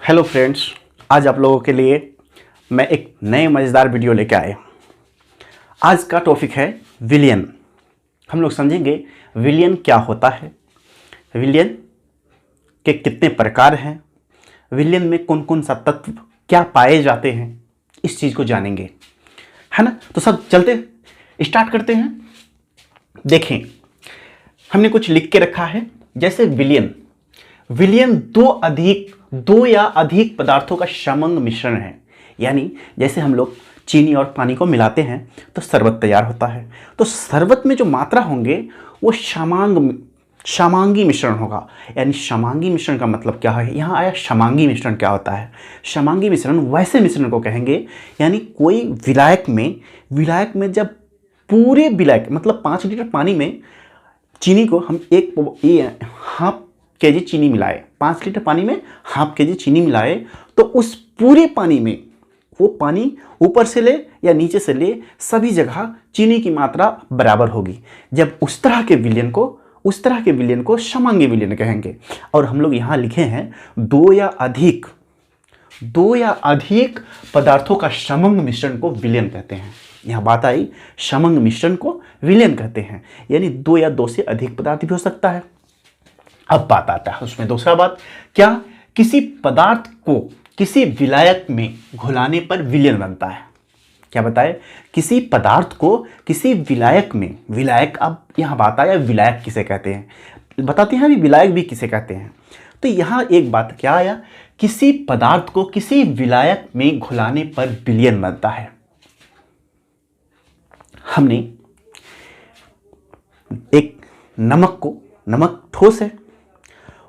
Hello friends, आज आप लोगों के लिए मैं एक नए मज़ेदार वीडियो लेके आया। आज का टॉपिक है विलयन। हम लोग समझेंगे विलयन क्या होता है, विलयन के कितने प्रकार हैं, विलयन में कौन कौन सा तत्व क्या पाए जाते हैं, इस चीज़ को जानेंगे, है ना। तो सब चलते स्टार्ट करते हैं। देखें, हमने कुछ लिख के रखा है। जैसे विलयन दो या अधिक पदार्थों का समंग मिश्रण है। यानी जैसे हम लोग चीनी और पानी को मिलाते हैं तो शरबत तैयार होता है। तो शरबत में जो मात्रा होंगे वो समांगी मिश्रण होगा। यानी समांगी मिश्रण का मतलब क्या है, यहाँ आया समांगी मिश्रण क्या होता है। समांगी मिश्रण वैसे मिश्रण को कहेंगे, यानी कोई विलायक में जब पूरे विलायक मतलब 5 लीटर पानी में चीनी को हम हाफ केजी चीनी मिलाए, 5 लीटर पानी में हाफ केजी चीनी मिलाए, तो उस पूरे पानी में वो पानी ऊपर से ले या नीचे से ले, सभी जगह चीनी की मात्रा बराबर होगी। जब उस तरह के विलयन को समांगी विलयन कहेंगे। और हम लोग यहाँ लिखे हैं दो या अधिक पदार्थों का समंग मिश्रण को विलयन कहते हैं। यहाँ बात आई, समंग मिश्रण को विलयन कहते हैं, यानी 2 या 2 से अधिक पदार्थ भी हो सकता है। अब बात आता है उसमें दूसरा बात, क्या किसी पदार्थ को किसी विलायक में घुलाने पर विलयन बनता है। क्या बताए, किसी पदार्थ को किसी विलायक में, विलायक, अब यहाँ बात आया विलायक किसे कहते हैं, बताते हैं अभी विलायक भी किसे कहते हैं। तो यहाँ एक बात क्या आया, किसी पदार्थ को किसी विलायक में घुलाने पर विलयन बनता है। हमने एक नमक ठोस है,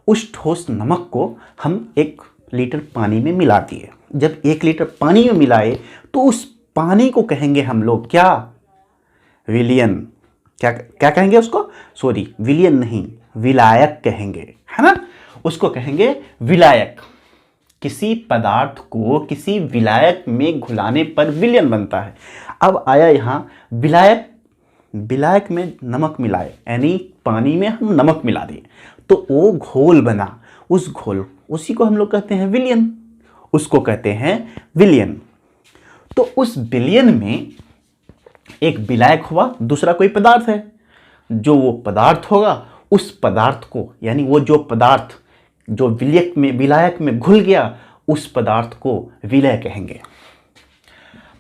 उस ठोस नमक को हम 1 लीटर पानी में मिला दिए। जब 1 लीटर पानी में मिलाए तो उस पानी को कहेंगे हम लोग क्या, विलयन। क्या कहेंगे उसको, सॉरी विलयन नहीं, विलायक कहेंगे, है ना। उसको कहेंगे विलायक। किसी पदार्थ को किसी विलायक में घुलाने पर विलयन बनता है। अब आया यहाँ विलायक में नमक मिलाए, यानी पानी में हम नमक मिला दिए तो वो घोल बना, उसी को हम लोग कहते हैं विलयन, उसको कहते हैं विलयन। तो उस विलयन में एक विलायक हुआ, दूसरा कोई पदार्थ है। जो वो पदार्थ होगा उस पदार्थ को, यानी वो जो पदार्थ जो विलायक में घुल गया, उस पदार्थ को विलय कहेंगे।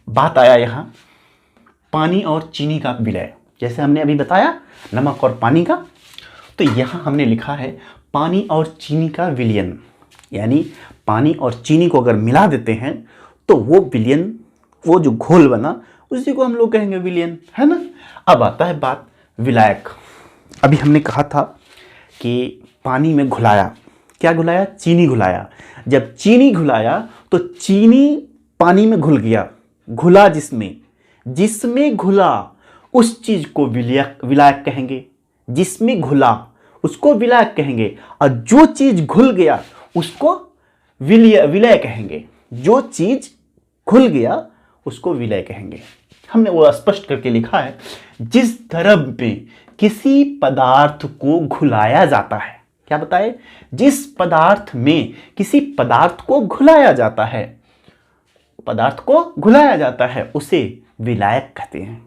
बात आया यहाँ पानी और चीनी का विलय। जैसे हमने अभी बताया नमक और पानी का, तो यहाँ हमने लिखा है पानी और चीनी का विलयन। यानी पानी और चीनी को अगर मिला देते हैं तो वो विलयन, वो जो घोल बना उसी को हम लोग कहेंगे विलयन, है ना। अब आता है बात विलायक। अभी हमने कहा था कि पानी में घुलाया, क्या घुलाया, चीनी घुलाया। जब चीनी घुलाया तो चीनी पानी में घुल गया, घुला जिसमें घुला उस चीज को विलायक कहेंगे। जिसमें घुला उसको विलायक कहेंगे, और जो चीज घुल गया उसको विलय कहेंगे। जो चीज घुल गया उसको विलय कहेंगे। हमने वो स्पष्ट करके लिखा है, जिस द्रव में किसी पदार्थ को घुलाया जाता है। क्या बताए, जिस पदार्थ में किसी पदार्थ को घुलाया जाता है, उसे विलायक कहते हैं।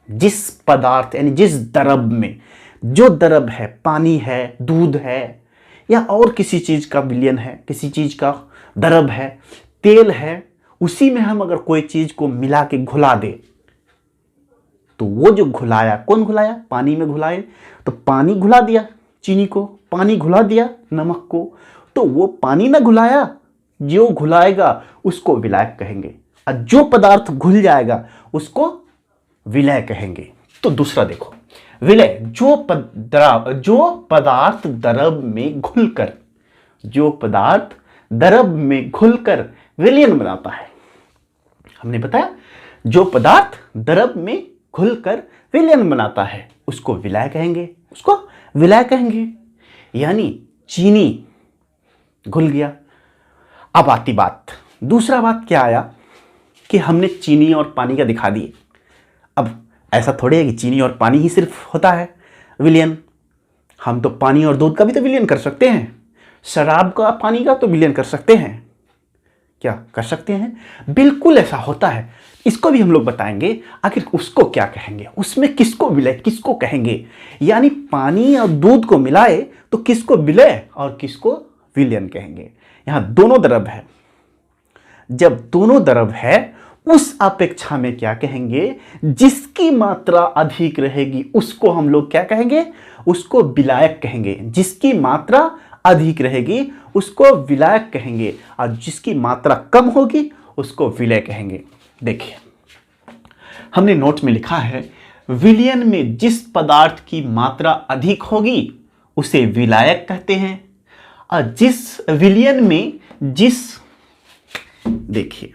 जिस पदार्थ यानी जिस द्रव में, जो द्रव है, पानी है, दूध है, या और किसी चीज का विलयन है, किसी चीज का द्रव है, तेल है, उसी में हम अगर कोई चीज को मिला के घुला दे तो वो जो घुलाया, कौन घुलाया, पानी में घुलाए, तो पानी घुला दिया चीनी को, पानी घुला दिया नमक को, तो वो पानी ना घुलाया, जो घुलाएगा उसको विलायक कहेंगे, और जो पदार्थ घुल जाएगा उसको विलय कहेंगे। तो दूसरा देखो, विलय, जो पदार्थ द्रव में घुलकर विलयन बनाता है। हमने बताया जो पदार्थ द्रव में घुलकर विलयन बनाता है उसको विलय कहेंगे, यानी चीनी घुल गया। अब आती बात, दूसरा बात क्या आया कि हमने चीनी और पानी का दिखा दिए। अब ऐसा थोड़े है कि चीनी और पानी ही सिर्फ होता है विलयन, हम तो पानी और दूध का भी तो विलयन कर सकते हैं। शराब का पानी का तो विलयन कर सकते हैं, क्या कर सकते हैं? बिल्कुल ऐसा होता है। इसको भी हम लोग बताएंगे आखिर उसको क्या कहेंगे, उसमें किसको विलय किसको कहेंगे। यानी पानी और दूध को मिलाए तो किसको विलय और किसको विलयन कहेंगे। यहां दोनों द्रव है, जब दोनों द्रव है उस अपेक्षा में क्या कहेंगे, जिसकी मात्रा अधिक रहेगी उसको हम लोग क्या कहेंगे, उसको विलायक कहेंगे। जिसकी मात्रा अधिक रहेगी उसको विलायक कहेंगे और जिसकी मात्रा कम होगी उसको विलय कहेंगे। देखिए हमने नोट में लिखा है, विलयन में जिस पदार्थ की मात्रा अधिक होगी उसे विलायक कहते हैं, और जिस विलयन में देखिए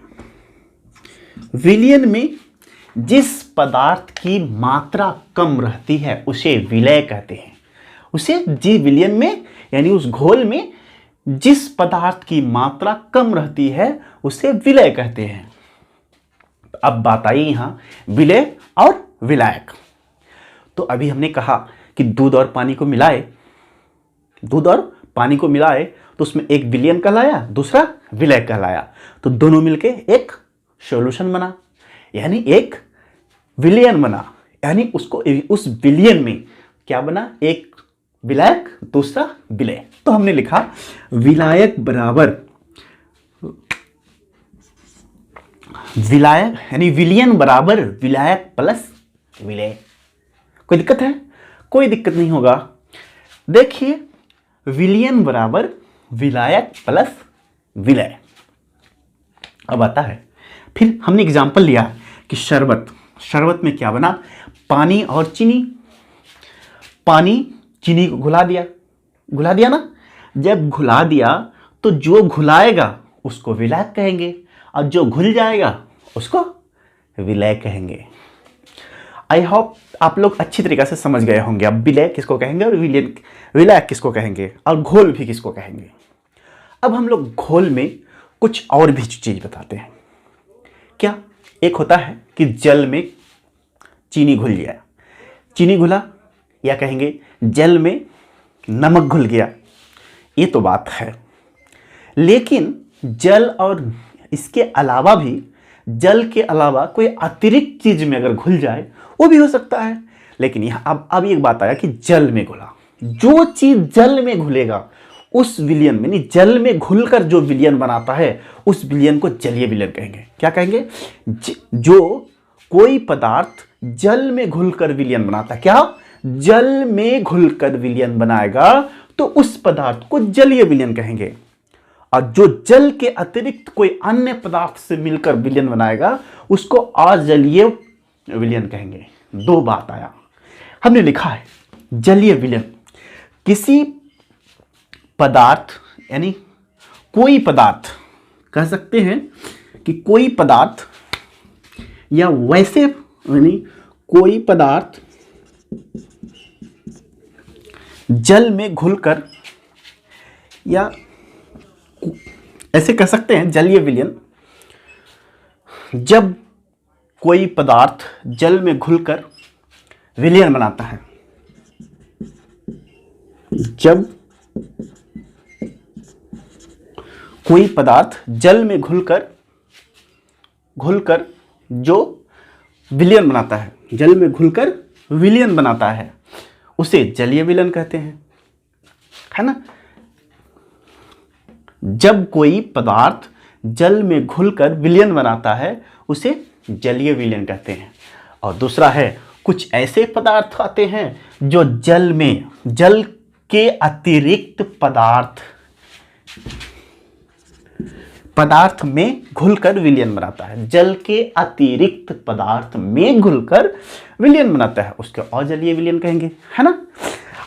विलयन में जिस पदार्थ की मात्रा कम रहती है उसे विलय कहते हैं। उसे जी विलयन में यानी उस घोल में जिस पदार्थ की मात्रा कम रहती है उसे विलय कहते हैं। अब बात आई यहां विलय और विलायक। तो अभी हमने कहा कि दूध और पानी को मिलाए, दूध और पानी को मिलाए तो उसमें एक विलयन कहलाया, दूसरा विलय कहलाया। तो दोनों मिलके एक सॉल्यूशन बना, यानी एक विलयन बना। यानी उसको उस विलयन में क्या बना, एक विलायक दूसरा विलय। तो हमने लिखा विलायक बराबर विलायक, यानी विलयन बराबर विलायक प्लस विलय। कोई दिक्कत है? कोई दिक्कत नहीं होगा। देखिए विलयन बराबर विलायक प्लस विलय। अब आता है, फिर हमने एग्जांपल लिया कि शरबत में क्या बना, पानी और चीनी। पानी चीनी को घुला दिया ना। जब घुला दिया तो जो घुलाएगा उसको विलायक कहेंगे और जो घुल जाएगा उसको विलय कहेंगे। आई होप आप लोग अच्छी तरीके से समझ गए होंगे अब विलय किसको कहेंगे और विलायक किसको कहेंगे और घोल भी किसको कहेंगे। अब हम लोग घोल में कुछ और भी चीज बताते हैं। क्या एक होता है कि जल में चीनी घुल गया, चीनी घुला, या कहेंगे जल में नमक घुल गया, ये तो बात है। लेकिन जल और इसके अलावा भी, जल के अलावा कोई अतिरिक्त चीज में अगर घुल जाए वो भी हो सकता है। लेकिन यहां अब एक बात आया कि जल में घुला, जो चीज जल में घुलेगा उस विलयन में, नहीं जल में घुलकर जो विलयन बनाता है उस विलयन को जलीय विलयन कहेंगे। क्या कहेंगे? जो कोई पदार्थ जल में घुलकर विलयन बनाता है, क्या जल में घुलकर विलयन बनाएगा तो उस पदार्थ को जलीय विलयन कहेंगे। और जो जल के अतिरिक्त कोई अन्य पदार्थ से मिलकर विलयन बनाएगा उसको अजलीय विलयन कहेंगे। दो बात आया, हमने लिखा है जलीय विलयन किसी पदार्थ, यानी कोई पदार्थ, कह सकते हैं कि कोई पदार्थ या वैसे, यानी कोई पदार्थ जल में घुलकर, या ऐसे कह सकते हैं जलीय विलयन, जब कोई पदार्थ जल में घुलकर विलयन बनाता है, जब कोई पदार्थ जल में घुलकर जो विलयन बनाता है, जल में घुलकर विलयन बनाता है उसे जलीय विलयन कहते हैं, है ना। जब कोई पदार्थ जल में घुलकर विलयन बनाता है उसे जलीय विलयन कहते हैं। और दूसरा है कुछ ऐसे पदार्थ आते हैं जो जल के अतिरिक्त पदार्थ में घुलकर विलयन बनाता है, जल के अतिरिक्त पदार्थ में घुलकर विलयन बनाता है, उसके अजलीय विलयन कहेंगे, है ना।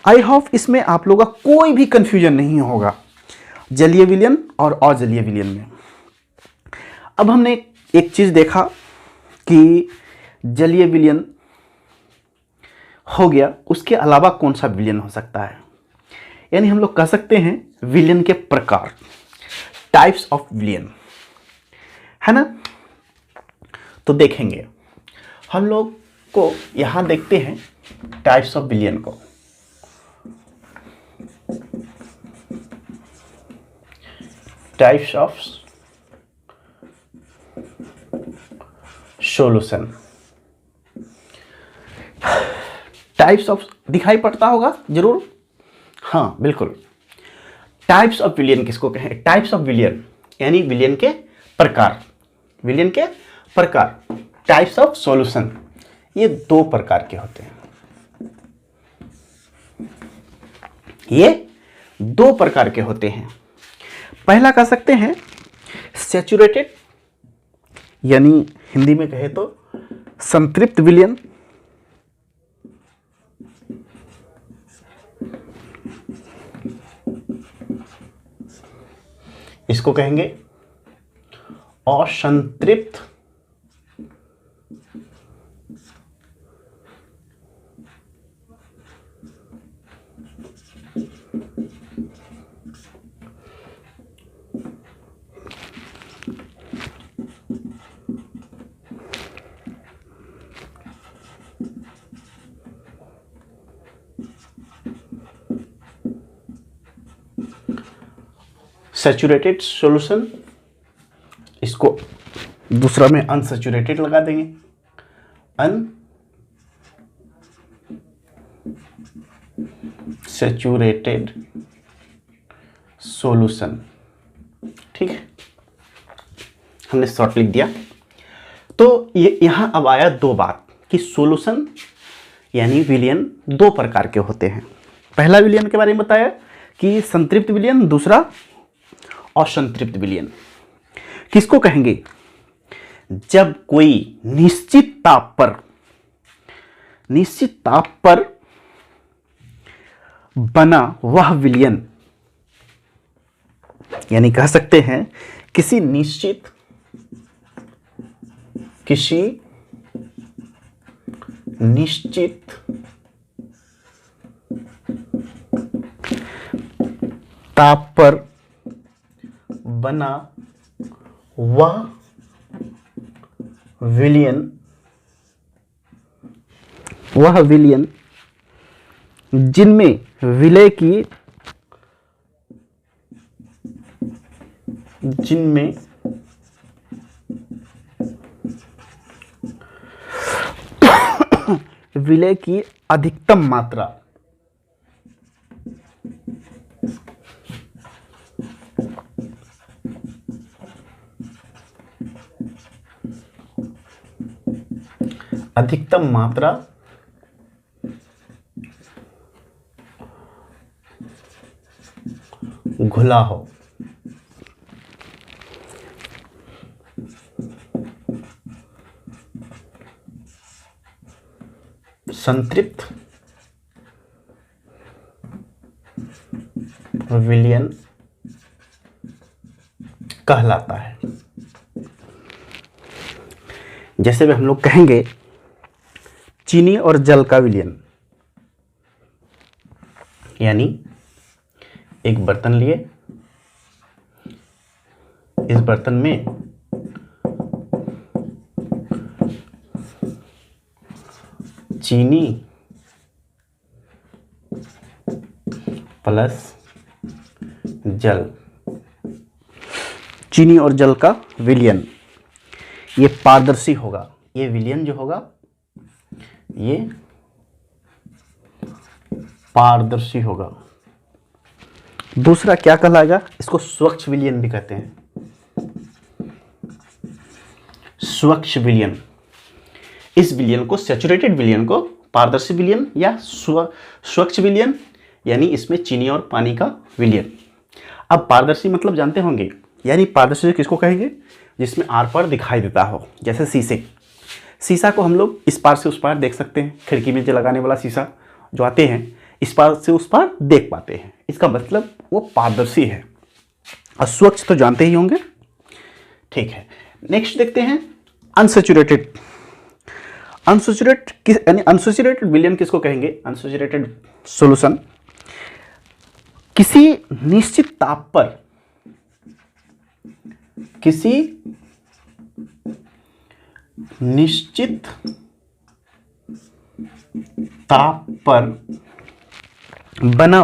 आई होप इसमें आप लोगों का कोई भी कंफ्यूजन नहीं होगा जलीय विलयन और अजलीय विलयन में। अब हमने एक चीज देखा कि जलीय विलयन हो गया, उसके अलावा कौन सा विलयन हो सकता है, यानी हम लोग कह सकते हैं विलयन के प्रकार, टाइप्स ऑफ विलयन, है ना। तो देखेंगे हम लोग को, यहां देखते हैं टाइप्स ऑफ विलयन को। Types of solution. Types of दिखाई पड़ता होगा जरूर, हाँ बिल्कुल। टाइप्स ऑफ विलियन किसको कहें? टाइप्स ऑफ विलियन यानी विलियन के प्रकार, विलियन के प्रकार। टाइप्स ऑफ सॉल्यूशन ये दो प्रकार के होते हैं, ये दो प्रकार के होते हैं। पहला कह सकते हैं सैचुरेटेड, यानी हिंदी में कहे तो संतृप्त विलियन। इसको कहेंगे असंतृप्त सैचुरेटेड सॉल्यूशन, इसको दूसरा में अनसैचुरेटेड लगा देंगे। अनसैचुरेटेड सॉल्यूशन, ठीक है, हमने शॉर्ट लिख दिया। तो ये यहां अब आया दो बात कि सॉल्यूशन यानी विलियन दो प्रकार के होते हैं। पहला विलियन के बारे में बताया कि संतृप्त विलियन, दूसरा असंतृप्त विलियन। किसको कहेंगे? जब कोई निश्चित ताप पर बना वह विलियन, यानी कह सकते हैं किसी निश्चित ताप पर बना वह विलियन जिनमें विलय की अधिकतम मात्रा घुला हो। संतृप्त विलियन कहलाता है। जैसे भी हम लोग कहेंगे चीनी और जल का विलियन, यानी एक बर्तन लिए, इस बर्तन में चीनी प्लस जल, चीनी और जल का विलियन, ये पारदर्शी होगा। ये विलियन जो होगा ये पारदर्शी होगा। दूसरा क्या कहलाएगा? इसको स्वच्छ विलियन भी कहते हैं। स्वच्छ विलियन, इस विलियन को, सैचुरेटेड विलियन को पारदर्शी विलियन या स्वच्छ विलियन, यानी इसमें चीनी और पानी का विलियन। अब पारदर्शी मतलब जानते होंगे, यानी पारदर्शी किसको कहेंगे? जिसमें आर पार दिखाई देता हो। जैसे शीशा को हम लोग इस पार से उस पार देख सकते हैं। खिड़की में जो लगाने वाला शीशा जो आते हैं, इस पार से उस पार देख पाते हैं। इसका मतलब वो पारदर्शी है। और स्वच्छ तो जानते ही होंगे, ठीक है। नेक्स्ट देखते हैं अनसैचुरेटेड। अनसैचुरेटेड विलियन किसको कहेंगे? अनसैचुरेटेड सॉल्यूशन किसी निश्चित ताप पर बना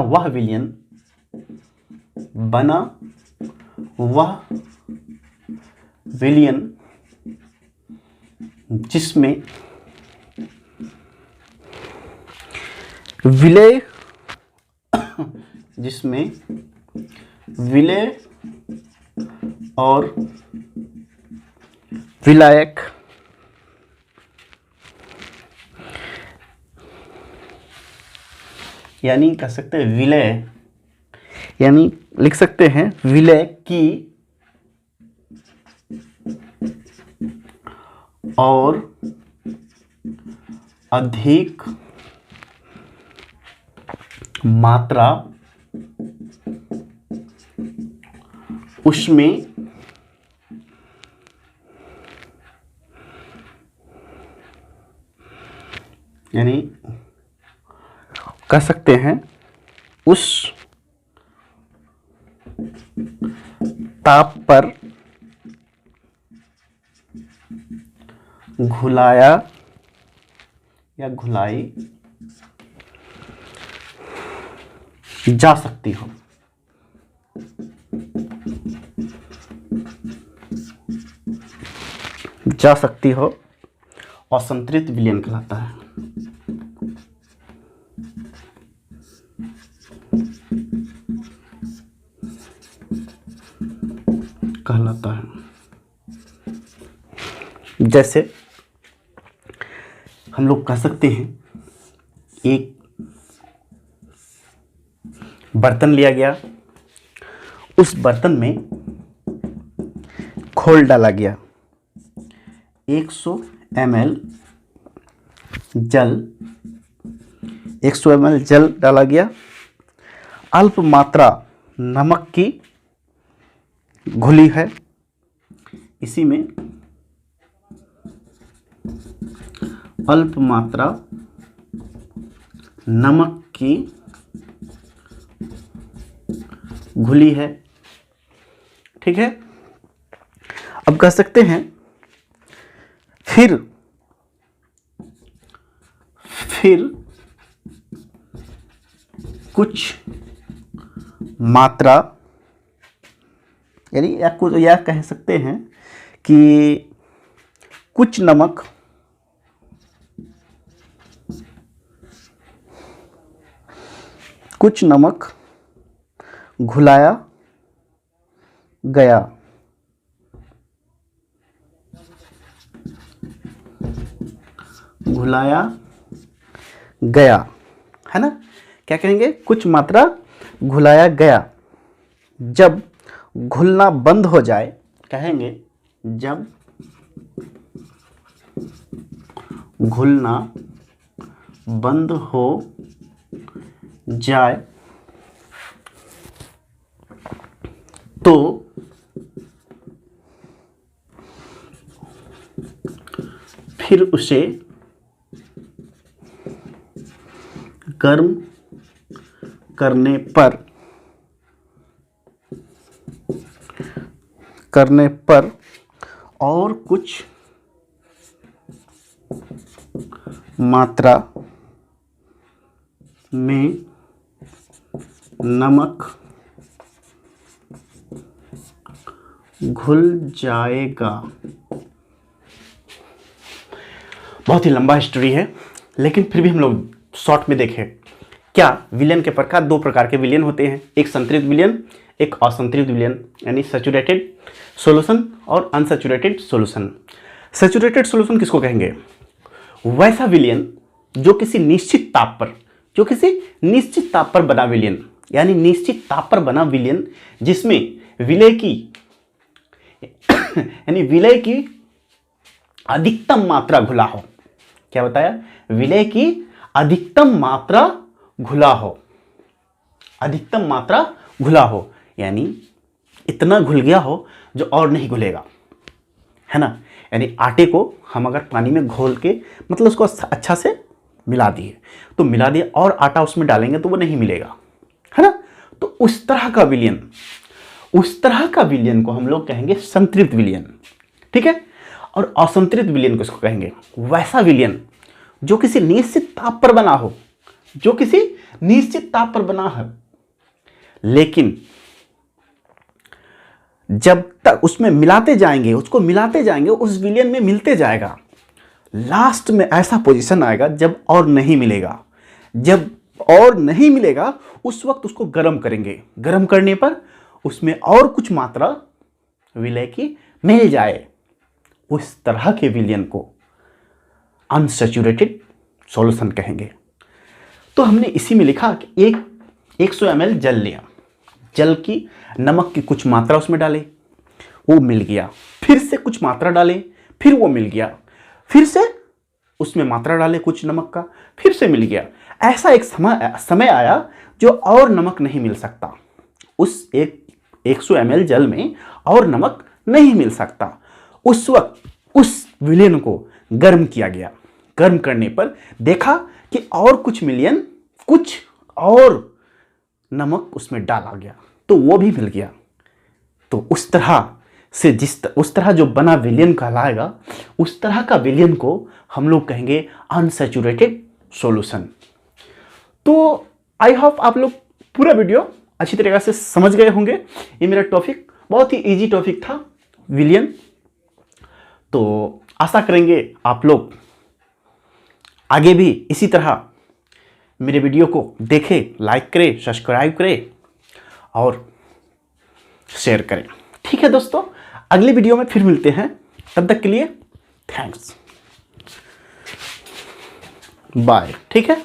वह विलयन जिसमें विलय और विलायक यानी कह सकते हैं विलय, यानी लिख सकते हैं विलय की और अधिक मात्रा उसमें यानी कह सकते हैं उस ताप पर घुलाया या घुलाई जा सकती हो। असंतृप्त विलयन कहलाता है। जैसे हम लोग कह सकते हैं एक बर्तन लिया गया, उस बर्तन में घोल डाला गया, 100 ml जल डाला गया, अल्प मात्रा नमक की घुली है, इसी में अल्प मात्रा नमक की घुली है। ठीक है, अब कह सकते हैं फिर कुछ मात्रा यानी या कह सकते हैं कि कुछ नमक घुलाया गया, है ना। क्या कहेंगे, कुछ मात्रा घुलाया गया। जब घुलना बंद हो जाए, कहेंगे जब घुलना बंद हो जाए तो फिर उसे गर्म करने पर और कुछ मात्रा में नमक घुल जाएगा। बहुत ही लंबा हिस्ट्री है, लेकिन फिर भी हम लोग शॉर्ट में देखें। क्या विलयन के प्रकार, दो प्रकार के विलयन होते हैं, एक संतृप्त विलयन, एक असंतृप्त विलयन, यानी सैचुरेटेड सॉल्यूशन और अनसैचुरेटेड सॉल्यूशन। सैचुरेटेड सॉल्यूशन किसको कहेंगे, वैसा विलयन जो किसी निश्चित ताप पर बना विलयन, यानी निश्चित ताप पर बना विलयन जिसमें विलय की अधिकतम मात्रा घुला हो। क्या बताया, विलय की अधिकतम मात्रा घुला हो, यानी इतना घुल गया हो जो और नहीं घुलेगा, है ना। यानी आटे को हम अगर पानी में घोल के मतलब उसको अच्छा से मिला दिए और आटा उसमें डालेंगे तो वो नहीं मिलेगा, है ना। तो उस तरह का विलयन को हम लोग कहेंगे संतृप्त विलयन। ठीक है, और असंतृप्त विलयन को इसको कहेंगे वैसा विलयन जो किसी निश्चित ताप पर बना है, जब तक उसमें मिलाते जाएंगे, उसको मिलाते जाएंगे, उस विलियन में मिलते जाएगा, लास्ट में ऐसा पोजीशन आएगा जब और नहीं मिलेगा। जब और नहीं मिलेगा उस वक्त उसको गर्म करेंगे, गर्म करने पर उसमें और कुछ मात्रा विलय की मिल जाए, उस तरह के विलयन को अनसैचुरेटेड सॉल्यूशन कहेंगे। तो हमने इसी में लिखा कि 100 ml जल लिया, जल की नमक की कुछ मात्रा उसमें डाले, वो मिल गया, फिर से कुछ मात्रा डाले, फिर वो मिल गया, फिर से उसमें मात्रा डाले कुछ नमक का, फिर से मिल गया। ऐसा एक समय आया जो और नमक नहीं मिल सकता, उस 100 ml जल में और नमक नहीं मिल सकता। उस वक्त उस विलयन को गर्म किया गया, गर्म करने पर देखा कि और कुछ मिलियन, कुछ और नमक उसमें डाला गया, तो वो भी मिल गया। तो उस तरह से उस तरह जो बना विलयन कहलाएगा, उस तरह का विलयन को हम लोग कहेंगे अनसैचुरेटेड सॉल्यूशन। तो आई होप आप लोग पूरा वीडियो अच्छी तरीके से समझ गए होंगे। ये मेरा टॉपिक बहुत ही इजी टॉपिक था, विलयन। तो आशा करेंगे आप लोग आगे भी इसी तरह मेरे वीडियो को देखें, लाइक करें, सब्सक्राइब करें और शेयर करें। ठीक है दोस्तों, अगले वीडियो में फिर मिलते हैं, तब तक के लिए थैंक्स, बाय। ठीक है।